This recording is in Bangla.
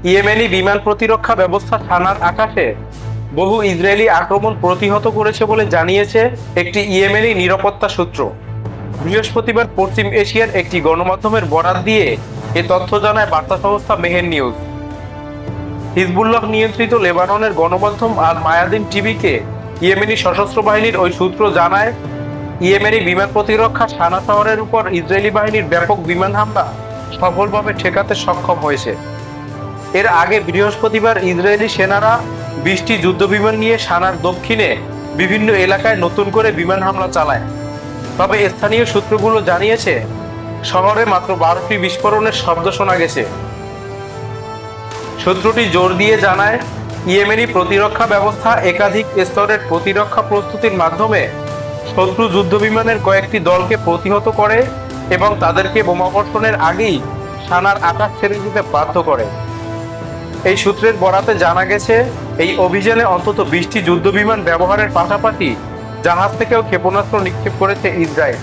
ইয়েমেনি বিমান প্রতিরক্ষা ব্যবস্থা সানার আকাশে বহু ইসরায়েলি আক্রমণ প্রতিহত করেছে বলে জানিয়েছে একটি ইয়েমেনি নিরাপত্তা সূত্র। বৃহস্পতিবার পশ্চিম এশিয়ার একটি গণমাধ্যমের বরাত দিয়ে এ তথ্য জানায় বার্তা সংস্থা মেহের নিউজ। হিজবুল্লাহ নিয়ন্ত্রিত লেবাননের গণমাধ্যম আল মায়াদিন টিভিকে ইয়েমেনি সশস্ত্র বাহিনীর ওই সূত্র জানায়, ইয়েমেনি বিমান প্রতিরক্ষা সানা শহরের উপর ইসরায়েলি বাহিনীর ব্যাপক বিমান হামলা সফলভাবে ঠেকাতে সক্ষম হয়েছে। এর আগে বৃহস্পতিবার ইসরায়েলি সেনারা 20টি যুদ্ধবিমান নিয়ে সানার দক্ষিণে বিভিন্ন এলাকায় নতুন করে বিমান হামলা চালায়। তবে স্থানীয় সূত্রগুলো জানিয়েছে, শহরে মাত্র 12টি বিস্ফোরণের শব্দ শোনা গেছে। সূত্রটি জোর দিয়ে জানায়, ইয়েমেনি প্রতিরক্ষা ব্যবস্থা একাধিক স্তরের প্রতিরক্ষা প্রস্তুতির মাধ্যমে শত্রু যুদ্ধবিমানের কয়েকটি দলকে প্রতিহত করে এবং তাদেরকে বোমাবর্ষণের আগেই সানার আকাশ ছেড়ে দিতে বাধ্য করে। এই সূত্রের বরাতে জানা গেছে, এই অভিযানে অন্তত 20টি যুদ্ধবিমান ব্যবহারের পাশাপাশি জাহাজ থেকেও ক্ষেপণাস্ত্র নিক্ষেপ করেছে ইসরায়েল।